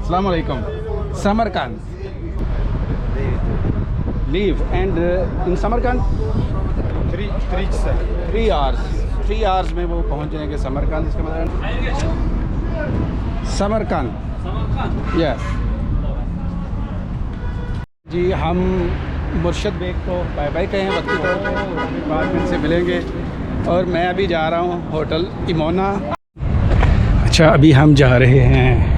Assalamu alaikum. Samarkand. Leave and in Samarkand 3 hours. 3 hours में वो पहुंच जाएंगे समरकंद। इसका मतलब समरकंद। यस जी, हम मुर्शद बेग को बाय बाय कहें वक्ती तौर पे, बाद में इनसे मिलेंगे। और मैं अभी जा रहा हूँ होटल इमोना। अच्छा, अभी हम जा रहे हैं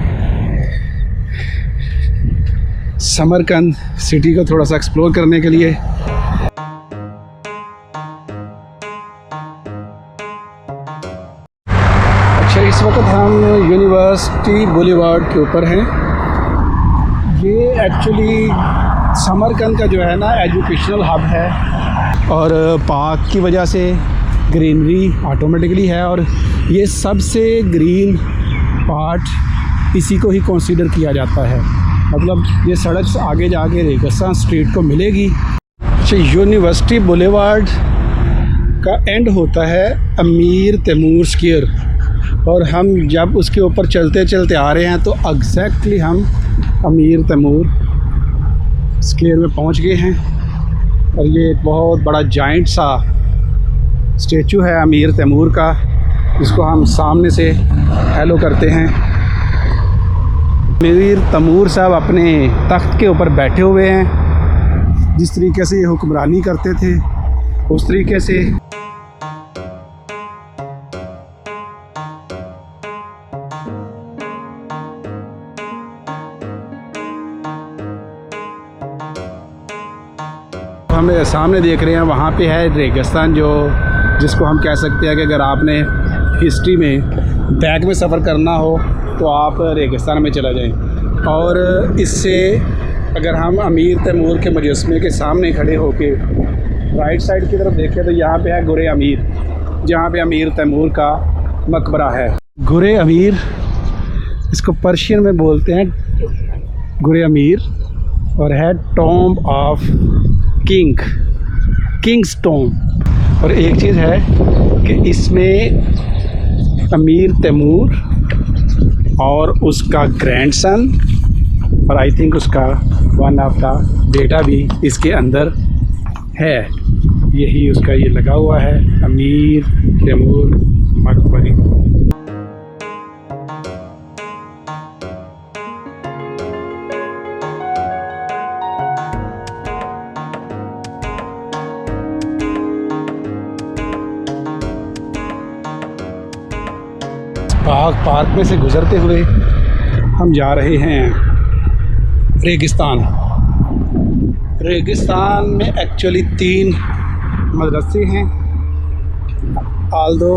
समरकंद सिटी को थोड़ा सा एक्सप्लोर करने के लिए। अच्छा, इस वक्त हम यूनिवर्सिटी बुलेवार्ड के ऊपर हैं। ये एक्चुअली समरकंद का जो है ना एजुकेशनल हब है, और पार्क की वजह से ग्रीनरी ऑटोमेटिकली है, और ये सबसे ग्रीन पार्ट इसी को ही कंसीडर किया जाता है। मतलब ये सड़क से आगे जाके रेगिस्तान स्ट्रीट को मिलेगी। अच्छा, यूनिवर्सिटी बुलेवार्ड का एंड होता है अमीर तैमूर स्क्वायर, और हम जब उसके ऊपर चलते चलते आ रहे हैं तो एग्जैक्टली हम अमीर तैमूर स्क्वायर में पहुंच गए हैं। और ये एक बहुत बड़ा जाइंट सा स्टैचू है अमीर तैमूर का, जिसको हम सामने से हेलो करते हैं। अमीर तैमूर साहब अपने तख्त के ऊपर बैठे हुए हैं। जिस तरीके से ये हुक्मरानी करते थे उस तरीके से। हम सामने देख रहे हैं वहाँ पे है रेगिस्तान, जिसको हम कह सकते हैं कि अगर आपने हिस्ट्री में बैक में सफ़र करना हो तो आप रेगिस्तान में चला जाएं। और इससे अगर हम अमीर तैमूर के मुजस्समे के सामने खड़े होके राइट साइड की तरफ देखें तो यहाँ पे है गुरे अमीर, जहाँ पे अमीर तैमूर का मकबरा है। गुरे अमीर, इसको पर्शियन में बोलते हैं गुरे अमीर, और है टॉम्ब ऑफ किंग्स टॉम्ब। और एक चीज़ है कि इसमें अमीर तैमूर और उसका ग्रैंडसन, और आई थिंक उसका वन ऑफ द बेटा भी इसके अंदर है। यही उसका ये लगा हुआ है अमीर तैमूर मकबरी। पार्क में से गुज़रते हुए हम जा रहे हैं रेगिस्तान में एक्चुअली 3 मदरसे हैं। आल्दो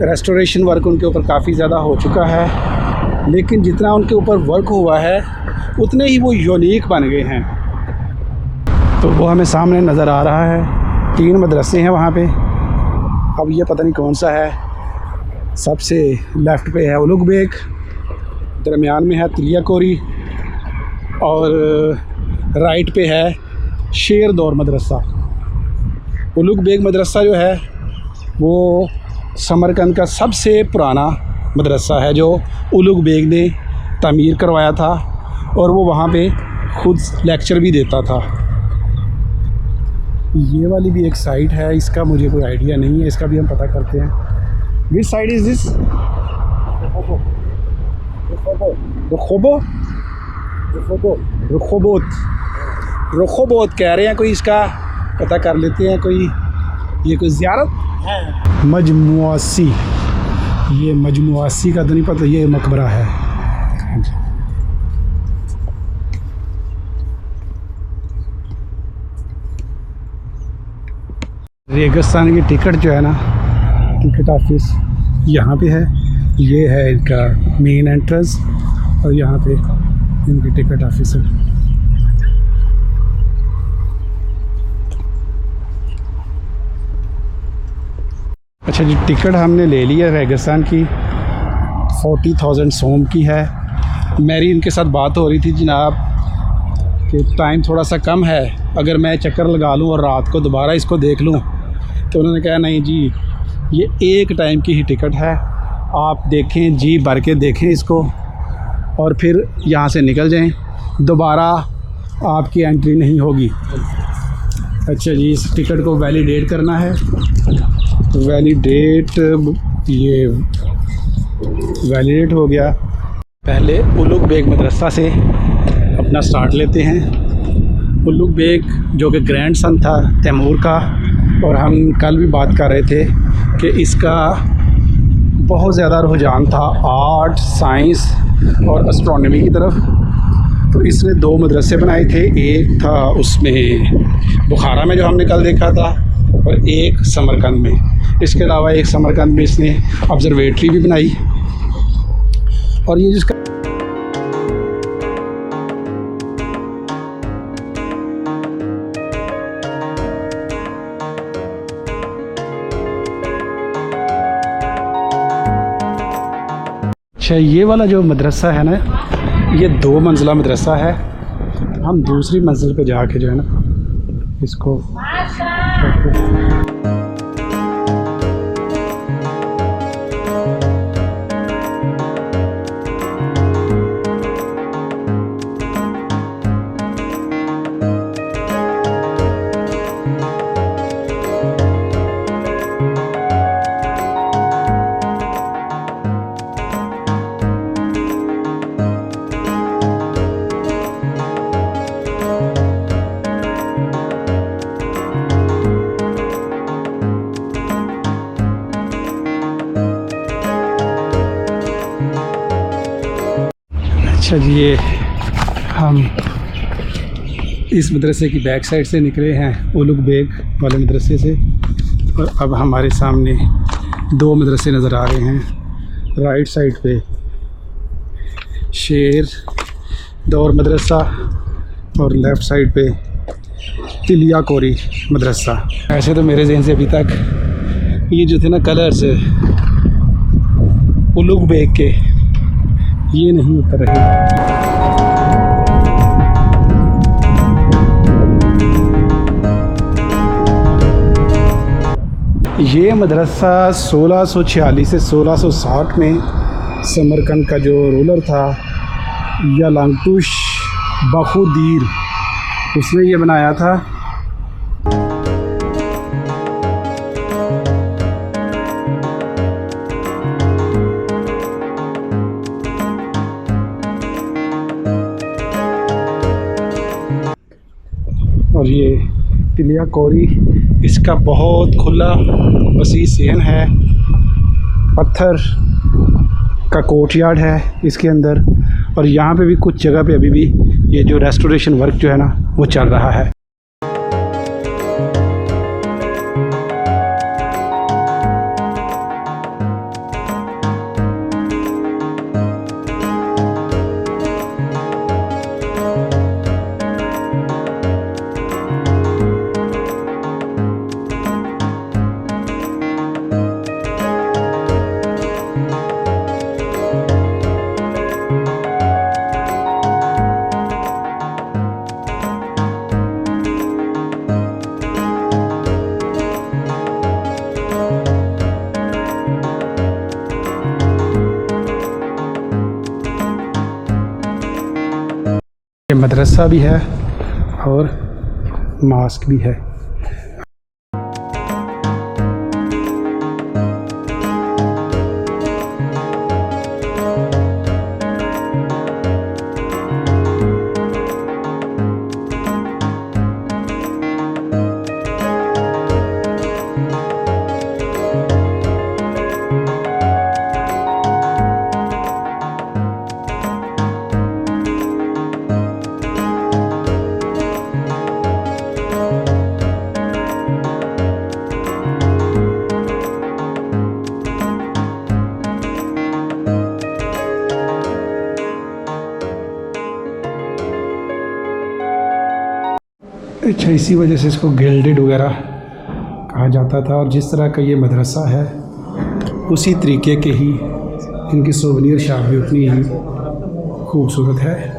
रेस्टोरेशन वर्क उनके ऊपर काफ़ी ज़्यादा हो चुका है, लेकिन जितना उनके ऊपर वर्क हुआ है उतने ही वो यूनिक बन गए हैं। तो वो हमें सामने नज़र आ रहा है, 3 मदरसे हैं वहाँ पे। अब ये पता नहीं कौन सा है। सबसे लेफ़्ट पे है उलुग बेग, दरमियान में है तिलिया कोरी, और राइट पे है शेर दौर मदरसा। उलुग बेग मदरसा जो है वो समरकंद का सबसे पुराना मदरसा है, जो उलुग बेग ने तामीर करवाया था, और वो वहाँ पे खुद लेक्चर भी देता था। ये वाली भी एक साइट है, इसका मुझे कोई आइडिया नहीं है, इसका भी हम पता करते हैं। Which side is this? रखोबोत कह रहे हैं, कोई इसका पता कर लेते हैं। ये कोई ज़ियारत है। मजमुआसी, ये मजमुआसी का तो नहीं पता, ये मकबरा है। रेगिस्तान की टिकट जो है ना, टिकट ऑफिस यहाँ पे है। ये है इनका मेन एंट्रेंस, और यहाँ पे इनकी टिकट ऑफिस है। अच्छा जी, टिकट हमने ले ली है रेगिस्तान की, 40,000 सोम की है। मेरी इनके साथ बात हो रही थी जनाब कि टाइम थोड़ा सा कम है, अगर मैं चक्कर लगा लूँ और रात को दोबारा इसको देख लूँ, तो उन्होंने कहा नहीं जी, ये एक टाइम की ही टिकट है, आप देखें जी भर के देखें इसको, और फिर यहाँ से निकल जाएं, दोबारा आपकी एंट्री नहीं होगी। अच्छा जी, इस टिकट को वैलिडेट करना है। वैलिडेट, ये वैलिडेट हो गया। पहले उलुग बेग मदरसा से अपना स्टार्ट लेते हैं। उलुग बेग जो कि ग्रैंड सन था तैमूर का, और हम कल भी बात कर रहे थे कि इसका बहुत ज़्यादा रुझान था आर्ट, साइंस और एस्ट्रोनॉमी की तरफ। तो इसने 2 मदरसे बनाए थे, एक था उसमें बुखारा में जो हमने कल देखा था, और एक समरकंद में। इसके अलावा एक समरकंद में इसने ऑब्ज़र्वेटरी भी बनाई। और ये जिसका अच्छा, ये वाला जो मदरसा है ना, ये 2 मंजिला मदरसा है। हम दूसरी मंजिल पे जाके जो है ना इसको अच्छा जी, ये हम इस मदरसे की बैक साइड से निकले हैं, उलुग बेग वाले मदरसे से, और अब हमारे सामने 2 मदरसे नज़र आ रहे हैं। राइट साइड पे शेर दौर मदरसा और लेफ़्ट साइड पे तिलिया कोरी मदरसा। ऐसे तो मेरे जहन से अभी तक ये जो थे ना कलर्स उलुग बेग के, ये नहीं उतर रहे। ये मदरसा 1646 से 1660 में समरकंद का जो रूलर था यालांगटुश बखुदीर, उसने ये बनाया था। और ये तिलिया कोरी, इसका बहुत खुला वसी सहन है, पत्थर का कोर्टयार्ड है इसके अंदर। और यहाँ पे भी कुछ जगह पे अभी भी ये जो रेस्टोरेशन वर्क जो है ना वो चल रहा है। मदरसा भी है और मास्क भी है। अच्छा, इसी वजह से इसको गिल्डेड वगैरह कहा जाता था। और जिस तरह का ये मदरसा है उसी तरीके के ही इनकी सोवेनियर शॉप भी उतनी ही खूबसूरत है।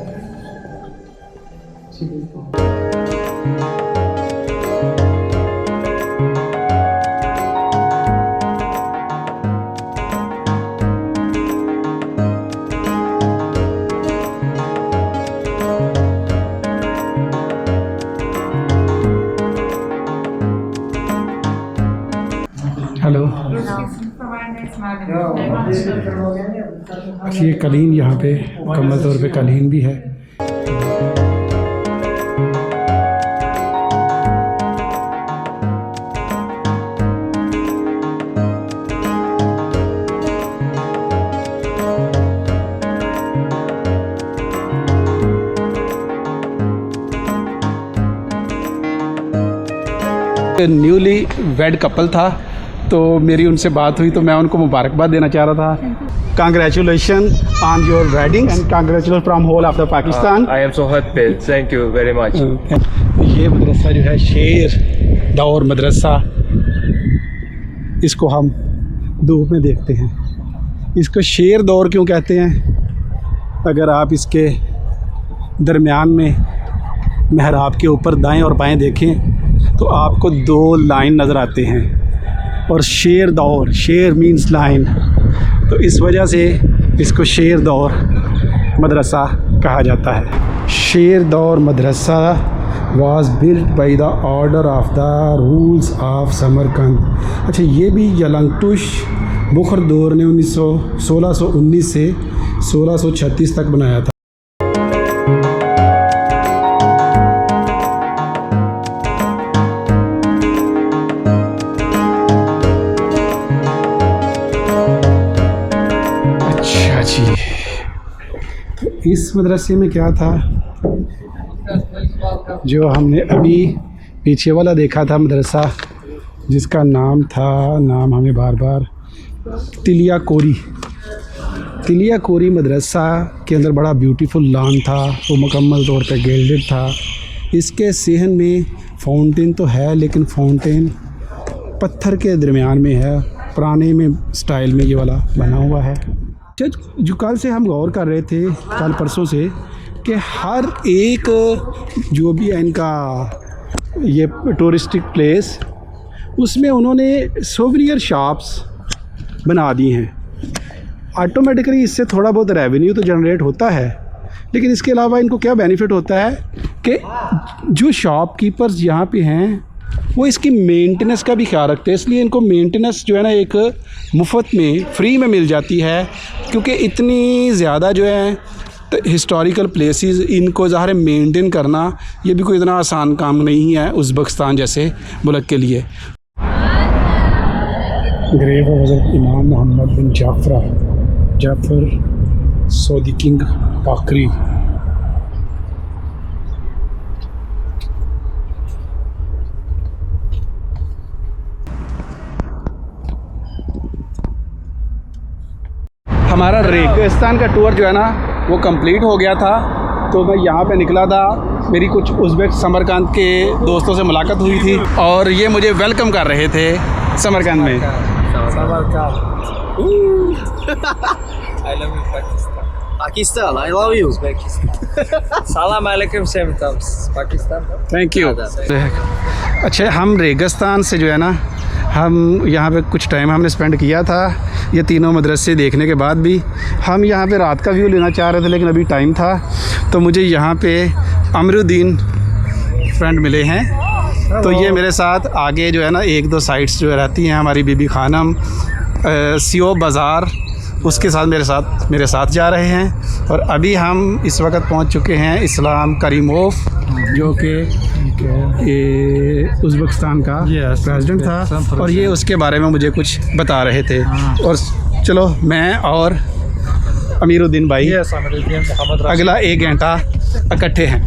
ये कलीन यहाँ पे मुकम्मल तौर पे कलीन भी है। न्यूली वेड कपल था, तो मेरी उनसे बात हुई तो मैं उनको मुबारकबाद देना चाह रहा था। Congratulation on your wedding and congratulation from whole of the Pakistan. I am so happy. Thank you very much. ये मदरसा जो है शेर दौर मदरसा, इसको हम धूप में देखते हैं। इसको शेर दौर क्यों कहते हैं? अगर आप इसके दरमियान में महराब के ऊपर दाएं और बाएं देखें तो आपको दो लाइन नज़र आते हैं, और शेर दौर, शेर मीन्स लाइन, तो इस वजह से इसको शेर दौर मदरसा कहा जाता है। Sher Dor madrasa was built by the order of the rules of Samarkand. अच्छा, ये भी यलंगटुश बुखरदौर ने 1619 से 1636 तक बनाया था। इस मदरसे में क्या था जो हमने अभी पीछे वाला देखा था मदरसा, जिसका नाम हमें बार बार तिलिया कोरी मदरसा के अंदर बड़ा ब्यूटीफुल लॉन था, वो मुकम्मल तौर पे गिल्डेड था। इसके सहन में फाउंटेन तो है, लेकिन फाउंटेन पत्थर के दरमियान में है, पुराने में स्टाइल में ये वाला बना हुआ है। जो कल से हम गौर कर रहे थे, कल परसों से, कि हर एक जो भी है इनका ये टूरिस्टिक प्लेस, उसमें उन्होंने सोवेनियर शॉप्स बना दी हैं। ऑटोमेटिकली इससे थोड़ा बहुत रेवेन्यू तो जनरेट होता है, लेकिन इसके अलावा इनको क्या बेनिफिट होता है कि जो शॉपकीपर्स यहाँ पे हैं वो इसकी मेंटेनेंस का भी ख्याल रखते हैं, इसलिए इनको मेंटेनेंस जो है ना एक मुफ्त में, फ्री में मिल जाती है, क्योंकि इतनी ज़्यादा जो है हिस्टोरिकल प्लेसेस, इनको ज़ाहिर मेंटेन करना ये भी कोई इतना आसान काम नहीं है उज़्बेकिस्तान जैसे मुल्क के लिए। ग्रेव ऑफ हज़रत इमाम मोहम्मद बिन जाफ़र सऊदी किंग बाकरी। हमारा रेगिस्तान का टूर जो है ना वो कंप्लीट हो गया था, तो मैं यहाँ पे निकला था, मेरी कुछ उज़्बेक समरकंद के दोस्तों से मुलाकात हुई थी और ये मुझे वेलकम कर रहे थे समरकंद में। Pakistan, I love you. Salam alaikum Pakistan. Thank you. अच्छा, हम रेगिस्तान से जो है ना, हम यहाँ पे कुछ टाइम हमने स्पेंड किया था, ये तीनों मदरसे देखने के बाद भी हम यहाँ पे रात का व्यू लेना चाह रहे थे, लेकिन अभी टाइम था, तो मुझे यहाँ पे अमरुद्दीन फ्रेंड मिले हैं। तो ये मेरे साथ आगे जो है ना एक दो साइट्स जो रहती हैं, हमारी बीबी खानम, सीओ बाज़ार, उसके साथ मेरे साथ जा रहे हैं। और अभी हम इस वक्त पहुंच चुके हैं इस्लाम करीमोव, जो कि उज़्बेकिस्तान का प्रेसिडेंट था, और ये उसके बारे में मुझे कुछ बता रहे थे। और चलो, मैं और अमीरुद्दीन भाई अगला 1 घंटा इकट्ठे हैं।